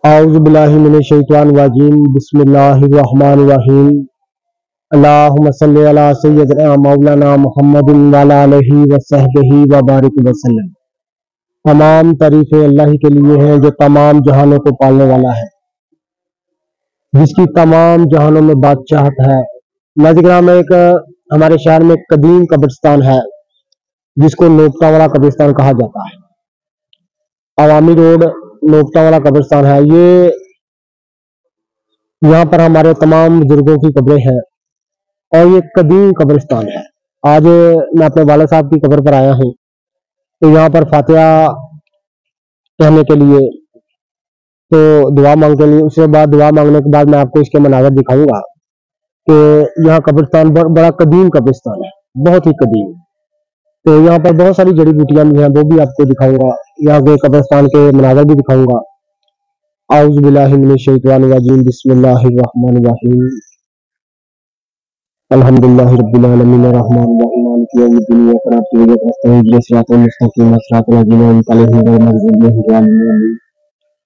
औज़ु बिल्लाहि मिनश शैतानिर रजीम बिस्मिल्लाहिर रहमानिर रहीम अल्लाहुम्मा सल्लि अला सय्यिदिना मौलाना मुहम्मदिन व अला आलिहि व सहबिहि व बारिक वसल्लम। तमाम तारीफें अल्लाह ही के लिए हैं जो तमाम जहानों को पालने वाला है, जिसकी तमाम जहानों में बादशाहत है। नाज़िग्राम में एक हमारे शहर में एक कदीम कब्रिस्तान है जिसको नोकता वाला कब्रिस्तान कहा जाता है। अवामी रोड नोकता वाला कब्रिस्तान है। ये यहाँ पर हमारे तमाम बुजुर्गों की कब्रें हैं और ये कदीम कब्रिस्तान है। आज मैं अपने वाला साहब की कब्र पर आया हूँ, तो यहाँ पर फातिहा कहने के लिए, तो दुआ मांगने के लिए, उसके बाद दुआ मांगने के बाद मैं आपको इसके मनाज़र दिखाऊंगा कि यहाँ कब्रिस्तान बड़ा कदीम कब्रिस्तान है, बहुत ही कदीम। तो यहाँ पर बहुत सारी जड़ी बूटियां भी हैं, वो भी आपको दिखाऊंगा। यहाँ के कब्रिस्तान के मनाज़र भी दिखाऊंगा। औज़ु बिल्लाहि मिनश शैतानिर रजीम बिस्मिल्लाहिर रहमानिर रहीम अल्हम्दुलिल्लाहि रब्बिल आलमीन अर्रहमानिर रहीम मालिकि यौमिद्दीन इय्याका नअबुदु व इय्याका नस्तईन इहदिनस सिरातल मुस्तकीम सिरातल लज़ीना अनअमता अलैहिम गैरिल मग़ज़ूबि अलैहिम वला द्दालिन।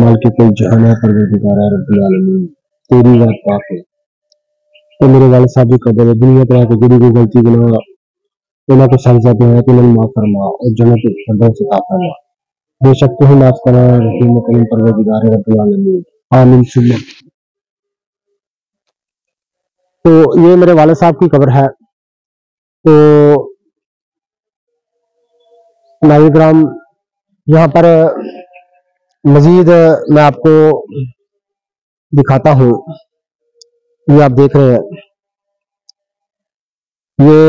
मालिक के जहान है परवरदिगार है रब्बुल आलमीन, तेरी रात पाक है। तो मेरे वाले साहब की कब्र है, दुनिया तरह की जुड़ी हुई गलती गुनाह उन्हें को सजा दे है, उन्हें माफ फरमा और जन्नत फिरदौस अता फरमा। बेशक तू ही माफ करना रहीम करीम परवरदिगार है रब्बुल आलमीन, आमीन सुन्ना। तो ये मेरे वाले साहब की कब्र है। तो नाज़िग्राम यहाँ पर मजीद मैं आपको दिखाता हूँ। ये आप देख रहे हैं, ये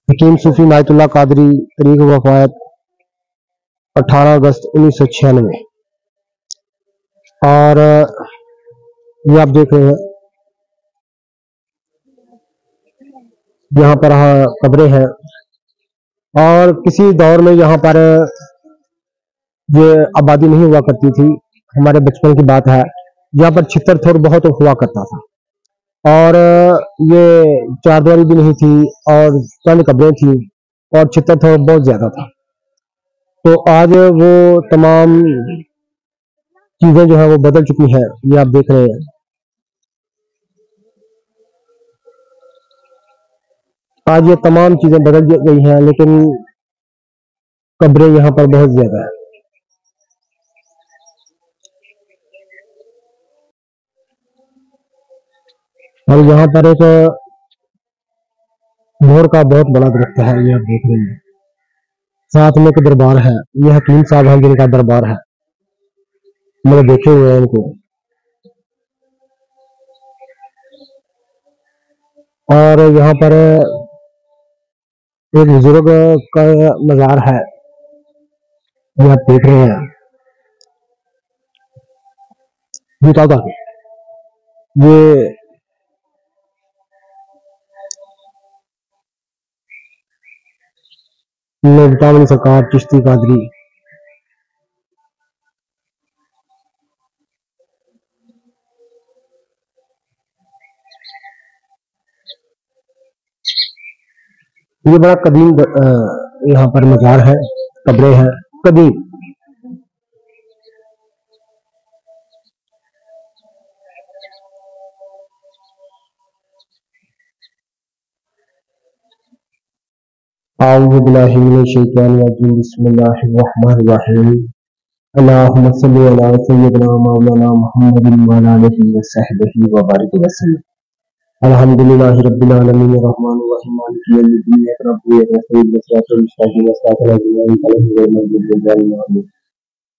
हकीम सूफी नायतुल्लाह कादरी तरीक वफ़ात 18 अगस्त 1996। और ये आप देख रहे हैं, यहाँ पर कब्रें हैं और किसी दौर में यहाँ पर ये आबादी नहीं हुआ करती थी। हमारे बचपन की बात है, यहाँ पर छितर थोर बहुत हुआ करता था और ये चारदीवारी भी नहीं थी और चंद कब्रें थी और छितर थोर बहुत ज्यादा था। तो आज वो तमाम चीजें जो है वो बदल चुकी हैं। ये आप देख रहे हैं, आज ये तमाम चीजें बदल गई हैं, लेकिन कब्रें यहाँ पर बहुत ज्यादा है। और यहाँ पर एक मोर का बहुत बड़ा दरख्त है, ये आप देख रहे हैं। साथ में एक दरबार है, ये हकीम साहब हैं जिनका दरबार है, मैंने देखे हुए हैं इनको। और यहाँ पर एक बुजुर्ग का मजार है, ये आप देख रहे हैं। ये नबतावली सरकार चिश्ती कादरी। ये बड़ा कदीम यहाँ पर मजार है, कब्रें हैं कदीम। औज़ु बिल्लाहि मिनश शैतानिर रजीम बिस्मिल्लाहिर रहमानिर रहीम अल्लाहुम्मा सल्लि अला सय्यिदिना मौलाना मुहम्मदिन व अला आलिहि व सहबिहि व बारिक वसल्लम। अल्हम्दुलिल्लाहि रब्बिल आलमीन अर्रहमानिर रहीम मालिकि यौमिद्दीन इय्याका नअबुदु व इय्याका नस्तईन सिरातल मुस्तकीम सिरातल लज़ीना अनअमता अलैहिम गैरिल मग़ज़ूबि अलैहिम वला द्दालिन।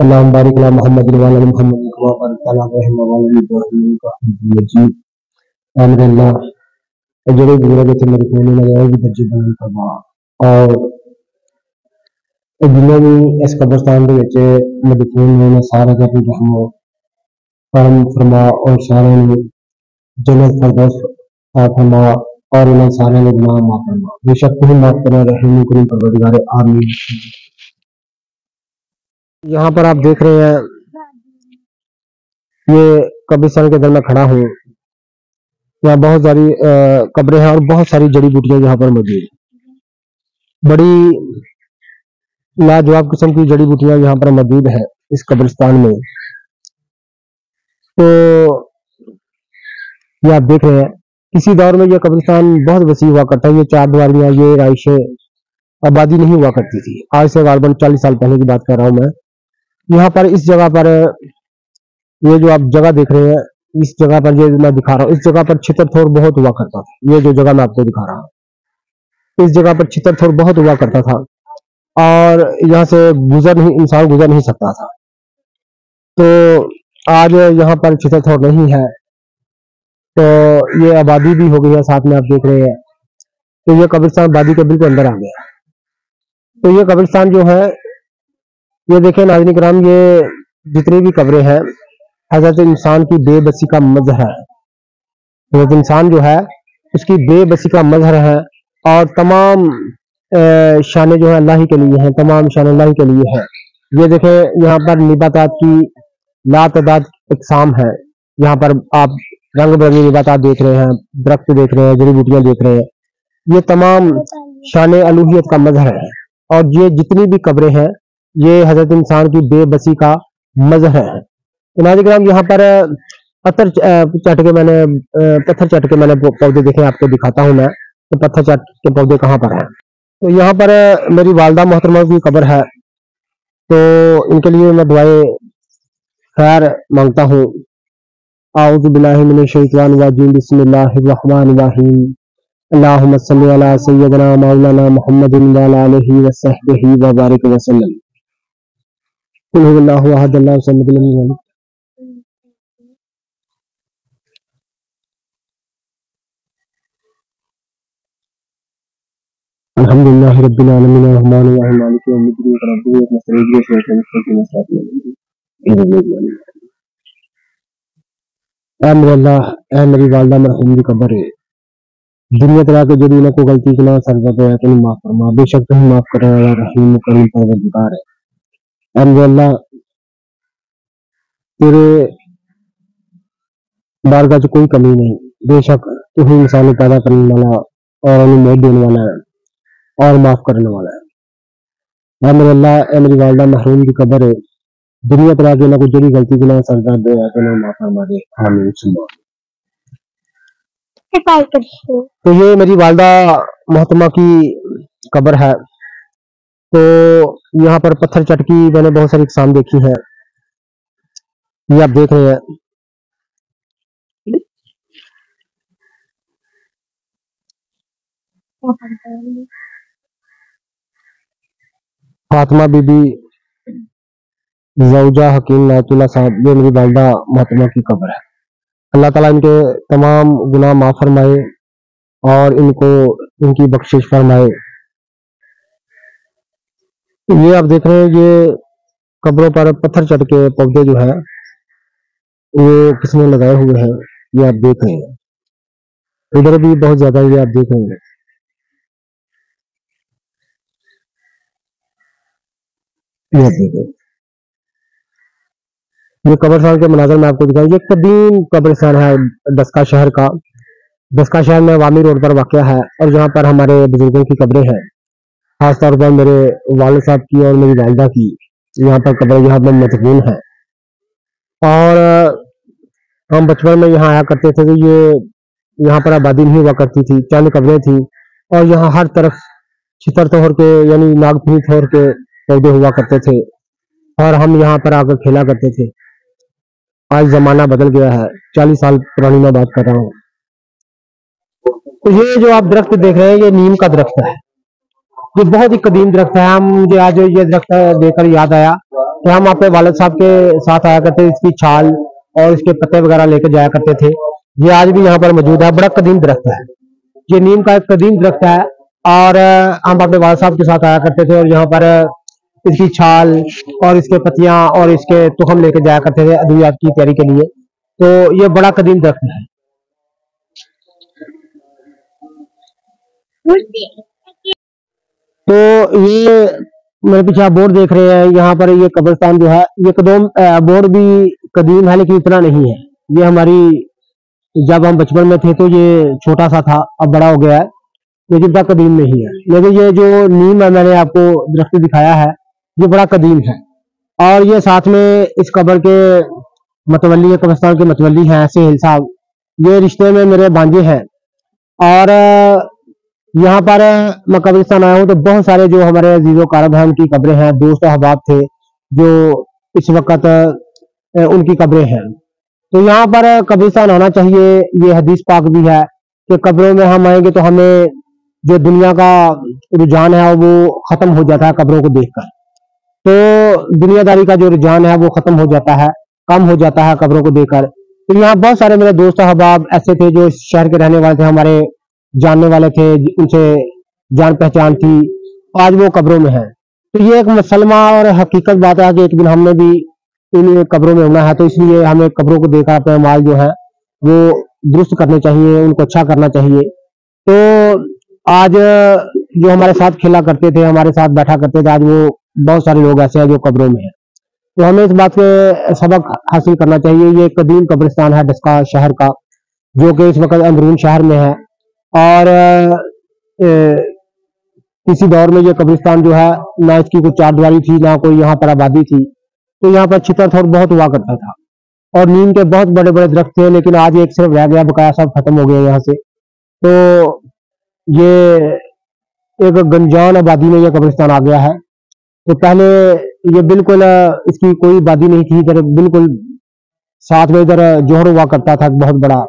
अल्लाहुम्मा बारिक अला मुहम्मद व अला मुहम्मद कमा बारकता अला इब्राहीम व अला आलि इब्राहीम इन्नका हमीदुम मजीद। आमीन अल्लाह ਜਿਹੜੇ ਬਜ਼ੁਰਗ ਇੱਥੇ ਮੇਰੇ ਕੋਲ ਨੇ ਉਹ ਵੀ ਦਰਜੇ ਬੁਲੰਦ ਫਰਮਾ और जिन्हें भी इस कब्रिस्तान के मदफून ने उन्हें सारे का भी रहमो करम फरमा और सारे ने जन्नत फरदौस फरमा और उन्हें सारे ने गुनाह माफ फरमा। बेशक तुम माफ करना रहीम करीम परवरदिगार आमीन। यहाँ पर आप देख रहे हैं ये कब्रिस्तान के अंदर मैं खड़ा हूँ। यहाँ बहुत सारी कब्रें हैं और बहुत सारी जड़ी बूटियां यहाँ पर मौजूद, बड़ी लाजवाब किस्म की जड़ी बूटियां यहाँ पर मौजूद है इस कब्रिस्तान में। तो ये आप देख रहे हैं किसी दौर में यह कब्रिस्तान बहुत वसी हुआ करता है। ये चार दीवारियां, ये राइशे आबादी नहीं हुआ करती थी। आज से गालबन 40 साल पहले की बात कर रहा हूँ मैं। यहाँ पर इस जगह पर ये जो आप जगह देख रहे हैं, इस जगह पर ये मैं दिखा रहा हूँ, इस जगह पर छितर-थोर बहुत हुआ करता था। ये जो जगह मैं आपको दिखा रहा हूँ, इस जगह पर छितर-थोर बहुत हुआ करता था और यहाँ से इंसान गुजर नहीं सकता था। तो आज यहाँ पर छितर-थोर नहीं है, तो ये आबादी भी हो गई है साथ में, आप देख रहे हैं। तो ये कब्रिस्तान आबादी के बिल्कुल अंदर आ गया। तो ये कब्रिस्तान जो है, ये देखें नाज़रीन किराम, ये जितनी भी कब्रें हैं हजरत इंसान की बेबसी का मजहर है। हजरत इंसान जो है उसकी बेबसी का मजहर है और तमाम शाने जो है अल्लाह ही के लिए हैं, तमाम शान अल्लाह ही के लिए है। ये देखें यहाँ पर निबातात की लातादाद इकसाम है। यहाँ पर आप रंग बिरंगी निबातात देख रहे हैं, दरख्त देख रहे हैं, जड़ी बूटियां देख रहे हैं। ये तमाम शान अलूहियत का मजहर है और ये जितनी भी कब्रें हैं ये हजरत इंसान की बेबसी का मजहर है। तो नाज़रीन यहाँ पर पत्थर चट के मैंने पौधे देखे, आपको दिखाता हूँ मैं तो पत्थर चट के पौधे कहाँ पर हैं। तो यहाँ पर मेरी वालदा मोहतरमा की कब्र है, तो इनके लिए मैं दुआए खैर मांगता हूँ। आऊज़ु बिल्लाहि मिनश शैतानिर रजीम, बिस्मिल्लाहिर रहमानिर रहीम। अल्लाहुम्मा सल्लि अला सय्यिदना मौलाना मुहम्मदिन व अला आलिहि व सहबिहि व बारिक वसल्लम। कुल हुवल्लाहु अहद अल्लाहु समद लम यलिद। अल्हम्दुलिल्लाहि रब्बिल आलमीन अर्रहमानिर रहीम मालिकि यौमिद्दीन रब्बिल मुस्तक़ीम सिरातल मुस्तक़ीम। ऐ मेरे अल्लाह, ऐ मेरी वालदा मरहूम की कब्र है, दुनिया तला के जड़ी इन्हें को गलती की ना सरजद है तो माफ फरमा। बेशक तुम माफ करने वाला रहीम करीम परवरदिगार है। ऐ मेरे अल्लाह, तेरे बारगाह च कोई कमी नहीं। बेशक तू ही इंसान पैदा करने वाला और उन्हें मौत देने वाला है और माफ करने वाला है। ऐ मेरे अल्लाह, ऐ मेरी वालदा महरूम की कब्र है, दुनिया तला के ना कोई जड़ी गलती की ना सरजद है तो माफ फरमा दे। आमीन सुम्मा। तो ये मेरी वालदा मोहतरमा की कब्र है। तो यहाँ पर पत्थर चटकी मैंने बहुत सारी इकसाम देखी है, ये आप देख रहे हैं। फातिमा बीबी ज़ौजा हकीम नायतुल्लाह साहब, ये मेरी वालदा मोहतरमा की कब्र है। अल्लाह ताला इनके तमाम गुनाह माफ फरमाए और इनको इनकी बख्शिश फरमाए। ये आप देख रहे हैं, ये कब्रों पर पत्थर चढ़ के पौधे जो है वो किसने लगाए हुए हैं, ये आप देख रहे हैं। इधर भी बहुत ज्यादा ये आप देख रहे हैं। ये देख रहे हैं, ये कब्रिस्तान के मनाजर में आपको दिखाऊं। ये कदीम कब्रिस्तान है दस्का शहर का। दस्का शहर में वामी रोड पर वाक़या है और जहाँ पर हमारे बुजुर्गों की कब्रें हैं, खासतौर पर मेरे वालिद साहब की और मेरी वालिदा की यहाँ पर कब्रें यहाँ पर मदफून है। और हम बचपन में यहाँ आया करते थे तो ये यहाँ पर आबादी नहीं हुआ करती थी, चंद कब्रें थी और यहाँ हर तरफ छितर तोड़ के यानी नागफनी तोड़ के पौधे हुआ करते थे और हम यहाँ पर आकर खेला करते थे। आज जमाना बदल गया है, 40 साल पुरानी मैं बात कर रहा हूँ। तो ये जो आप दरख्त देख रहे हैं ये नीम का दरख्त है, ये बहुत ही कदीम दरख्त है। हम मुझे आज ये दरख्त देखकर याद आया कि हम अपने वालिद साहब के साथ आया करते, इसकी छाल और इसके पत्ते वगैरह लेकर जाया करते थे। ये आज भी यहाँ पर मौजूद है, बड़ा कदीम दरख्त है, ये नीम का एक कदीम दरख्त है। और हम अपने वालिद साहब के साथ आया करते थे और यहाँ पर इसकी छाल और इसके पत्तियां और इसके तुखम लेकर जाया करते थे अद्वियात की तैयारी के लिए। तो ये बड़ा कदीम दरख्त है। तो ये मेरे पीछे आप बोर्ड देख रहे हैं, यहाँ पर ये कब्रिस्तान जो है, ये कदम बोर्ड भी कदीम है लेकिन इतना नहीं है। ये हमारी जब हम बचपन में थे तो ये छोटा सा था, अब बड़ा हो गया है, लेकिन इतना कदीम नहीं है। लेकिन ये जो नीम है मैंने आपको दरख्त दिखाया है, ये बड़ा कदीम है। और ये साथ में इस कब्र के मतवली, कब्रिस्तान के मतवली हैं सेहल साहब, ये रिश्ते में मेरे भांजे हैं। और यहाँ पर मैं कब्रिस्तान आया हूँ तो बहुत सारे जो हमारे अजीज़ो कारब हैं उनकी कब्रें हैं, दोस्त अहबाब थे जो इस वक्त उनकी कब्रें हैं। तो यहाँ पर कब्रिस्तान आना चाहिए। ये हदीस पाक भी है कि कब्रों में हम आएंगे तो हमें जो दुनिया का रुझान है वो खत्म हो जाता है कब्रों को देखकर। तो दुनियादारी का जो रुझान है वो खत्म हो जाता है, कम हो जाता है कब्रों को देखकर। तो यहाँ बहुत सारे मेरे दोस्त अहबाब ऐसे थे जो इस शहर के रहने वाले थे, हमारे जानने वाले थे, उनसे जान पहचान थी, आज वो कब्रों में है। तो ये एक मसलमा और हकीकत बात है कि एक दिन हमने भी इन कब्रों में होना है, तो इसलिए हमें कब्रों को देखकर अपने माल जो है वो दुरुस्त करने चाहिए, उनको अच्छा करना चाहिए। तो आज जो हमारे साथ खेला करते थे, हमारे साथ बैठा करते थे, आज वो बहुत सारे लोग ऐसे हैं जो कब्रों में हैं। तो हमें इस बात के सबक हासिल करना चाहिए। ये कदीम कब्रिस्तान है डस्का शहर का, जो कि इस वक्त अंदरून शहर में है। और किसी दौर में ये कब्रिस्तान जो है ना इसकी कोई चारदीवारी थी, ना कोई यहाँ पर आबादी थी, तो यहाँ पर छितर बहुत हुआ करता था और नीम के बहुत बड़े बड़े दरख्त थे, लेकिन आज एक सिर्फ रह गया, बकाया सब खत्म हो गया यहाँ से। तो ये एक गंजान आबादी में यह कब्रिस्तान आ गया है। तो पहले ये बिल्कुल इसकी कोई आबादी नहीं थी, इधर बिल्कुल साथ में इधर जोहर हुआ करता था बहुत बड़ा।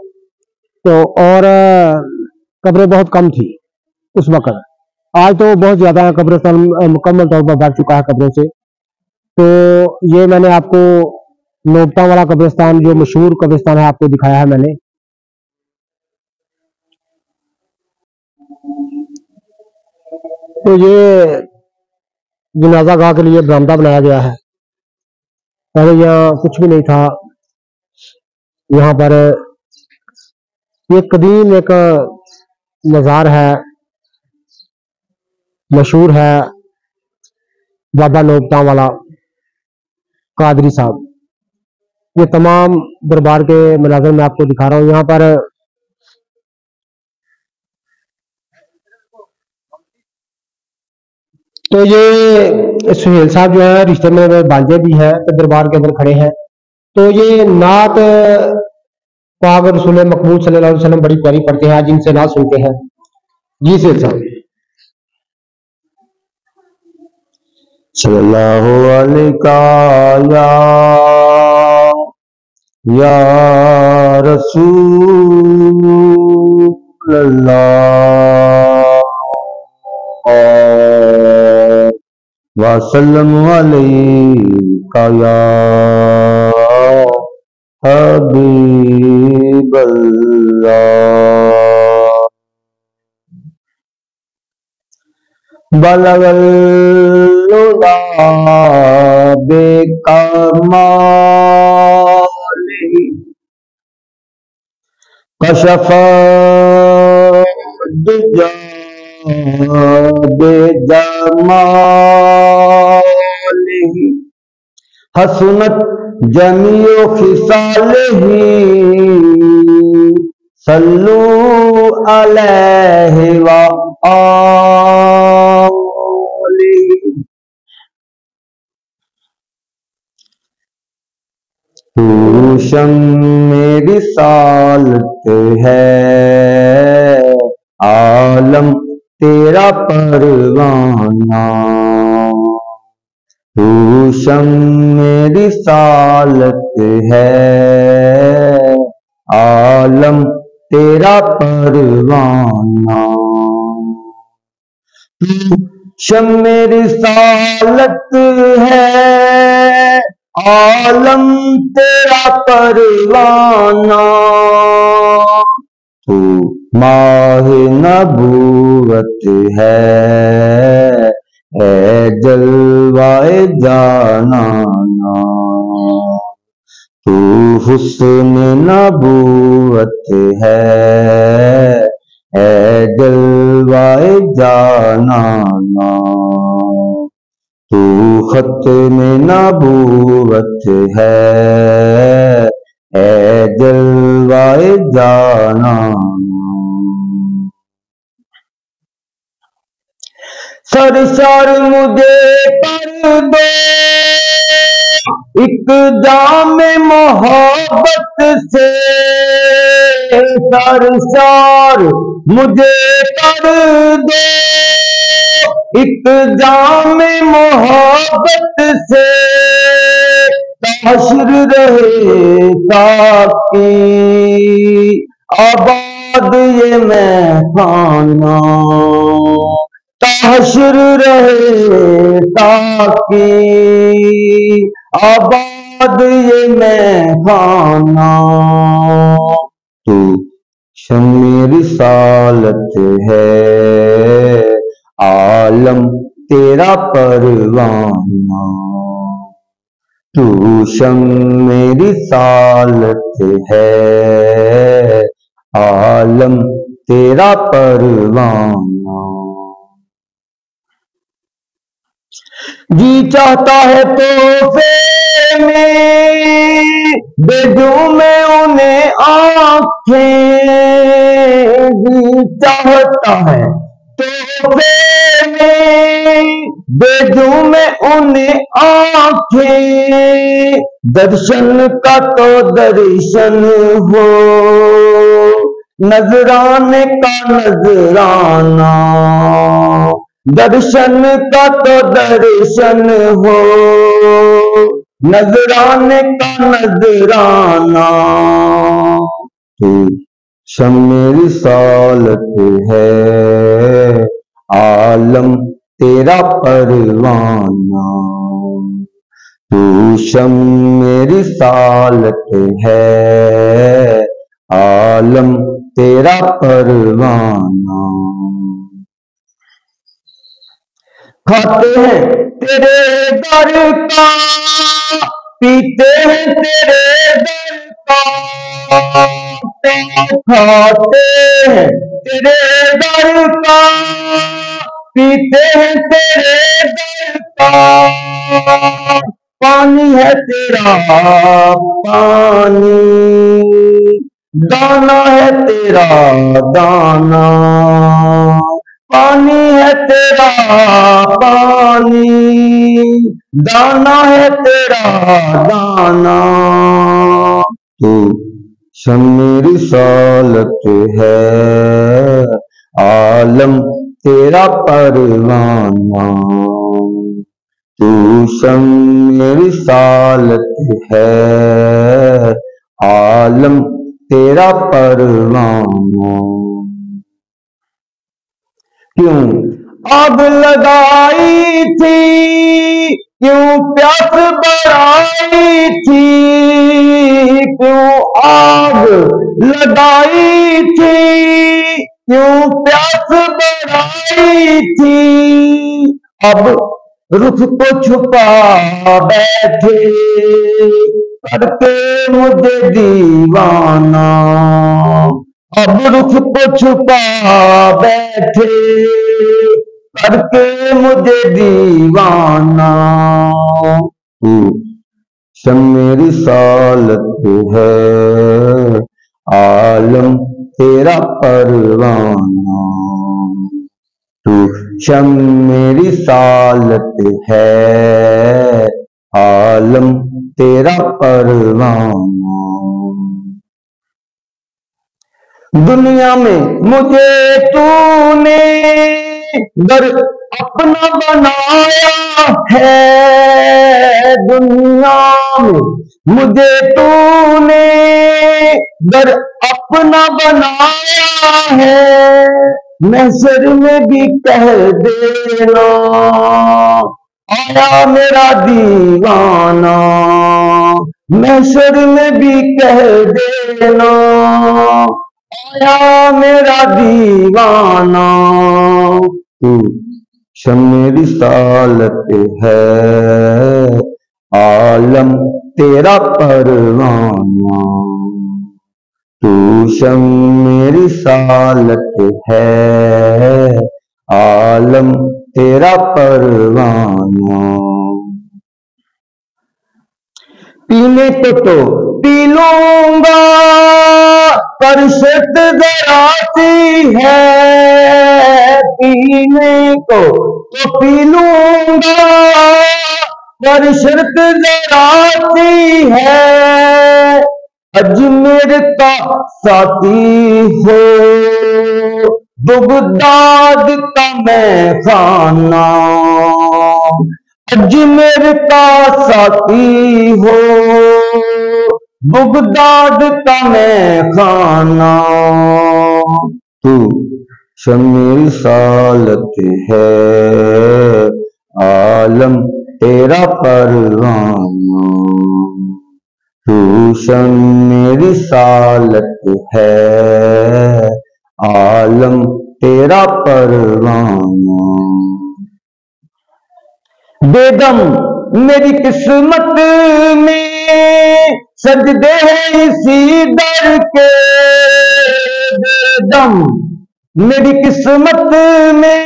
तो और कब्रें बहुत कम थी उस वक्त, आज तो बहुत ज्यादा है, कब्रिस्तान मुकम्मल तौर पर भर चुका है कब्रों से। तो ये मैंने आपको नोबता वाला कब्रिस्तान जो मशहूर कब्रिस्तान है आपको दिखाया है मैंने। तो ये जनाजा गाह के लिए बरामदा बनाया गया है, पहले यहाँ कुछ भी नहीं था। यहाँ पर ये कदीम एक मज़ार है, मशहूर है, बाबा नोबता वाला कादरी साहब। ये तमाम दरबार के मनाज़र मैं आपको दिखा रहा हूँ। यहाँ पर तो ये सुहेल साहब जो है रिश्ते में भांजे भी हैं, तो दरबार के अंदर खड़े हैं। तो ये नात पाक रसूल मकबूल सल्लल्लाहु अलैहि वसल्लम बड़ी प्यारी पढ़ते हैं, आज इनसे नात सुनते हैं। जी सुहेल साहब। सल्लल्लाहु अलैहि या रसूल अल्लाह वसल्लम अलैका या हबीब अल्लाह। बलगल हुदा बेकमाली कशफा दुजा बेजमाली हसनत जमीओ खिसालिही सल्लू अलैहि व आलिही। तू शम्मे रिसालत है, आलम तेरा परवाना। तू शम्मे रिसालत है, आलम तेरा परवाना। तू शम्मे रिसालत है, आलम तेरा परवाना, तू माहे नबूवत है जलवाए जानाना। तू हुस्न नबूवत है जलवाए जानाना। तू खत्म नबूवत है जलवाए जानाना। सरसर मुझे कर दो एक जाम मोहब्बत से, सरसर मुझे कर दो एक जाम मोहब्बत से। हश्र रहे ताकि आबाद ये मैं खाना, हश्र रहे ताकि आबाद ये मैं खाना। तू शम्मे रिसालत है आलम तेरा परवाना। तू शम्मे रिसालत है आलम तेरा परवाना। जी चाहता है तोहफे में दे दूं मैं उन्हें आँखें, जी चाहता है तोहफे में दे दूं मैं उन्हें आँखें। दर्शन का तो दर्शन हो नजराने का नजराना, दर्शन का तो दर्शन हो नजराने का नजराना। तू शम्मे रिसालत है आलम तेरा परवाना। तू शम्मे रिसालत है आलम तेरा परवाना। खाते हैं तेरे दर का पीते हैं तेरे दर का, खाते हैं तेरे दर का पीते हैं तेरे दर का। पानी है तेरा पानी, दाना है तेरा दाना, पानी है तेरा पानी, दाना है तेरा दाना। तू शम्मे रिसालत है आलम तेरा परवाना। तू शम्मे रिसालत है आलम तेरा परवाना। क्यों आग लगाई थी, क्यों प्यास बढ़ाई थी, क्यों आग लगाई थी, क्यों प्यास बढ़ाई थी। अब रुख को छुपा बैठे करके मुझे दीवाना, अब रुख को छुपा बैठे करके मुझे दीवाना। तू शम्मे रिसालत है आलम तेरा परवाना। तू शम्मे रिसालत है आलम तेरा परवाना। दुनिया में मुझे तूने घर अपना बनाया है, दुनिया में मुझे तूने घर अपना बनाया है। महशर में भी कह देना आया मेरा दीवाना, महशर में भी कह देना, आया मेरा दीवाना। तू शम्मे रिसालत है, आलम तेरा परवाना। तू शम्मे रिसालत है, आलम तेरा परवाना। पीने को तो पी लूंगा, पर शर्त जरा सी है। पीने को तो पी लूंगा, पर शर्त जरा सी है। अजमेर का साथी हो, बगदाद का मैं खाना। अजमेर का साथी हो, बगदाद का मैं खाना। तू शम्मे रिसालत है, आलम तेरा परवाना। तू शम्मे रिसालत है, आलम तेरा परवाना। बेदम मेरी किस्मत में सजदे हैं इसी दर के। बेदम मेरी किस्मत में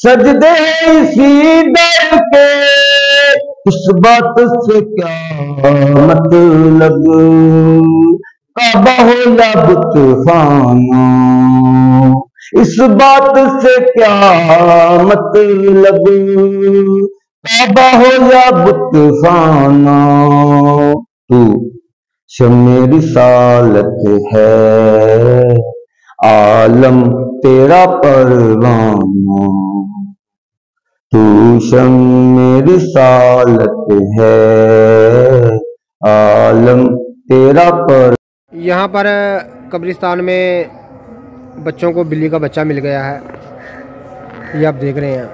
सजदे हैं इसी दर के। इस बात से क्या मतलब, काबा हो या बुत खाना। इस बात से क्या मतलब, काबा हो या बुत खाना। तू शम्मे रिसालत है, आलम तेरा परवाना। तू शम्मे रिसालत है, आलम तेरा पर। यहाँ पर कब्रिस्तान में बच्चों को बिल्ली का बच्चा मिल गया है, ये आप देख रहे हैं।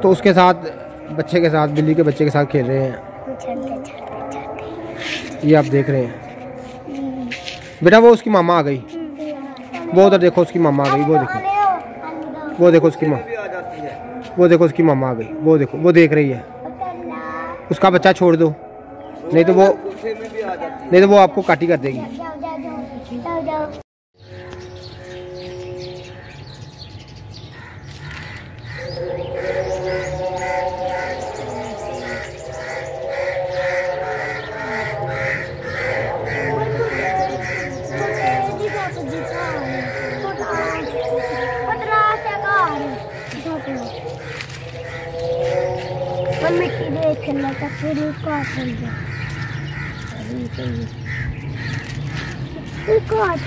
तो उसके साथ बच्चे के साथ, बिल्ली के बच्चे के साथ खेल रहे हैं, ये आप देख रहे हैं। बेटा वो उसकी मामा आ गई, वो उधर देखो उसकी मामा आ गई, वो देखो, वो देखो उसकी माँ, वो देखो उसकी मामा आ गई, वो देखो, वो देख रही है। उसका बच्चा छोड़ दो, नहीं तो वो आपको काटी कर देगी। मिट्टी देख लगा फिर काट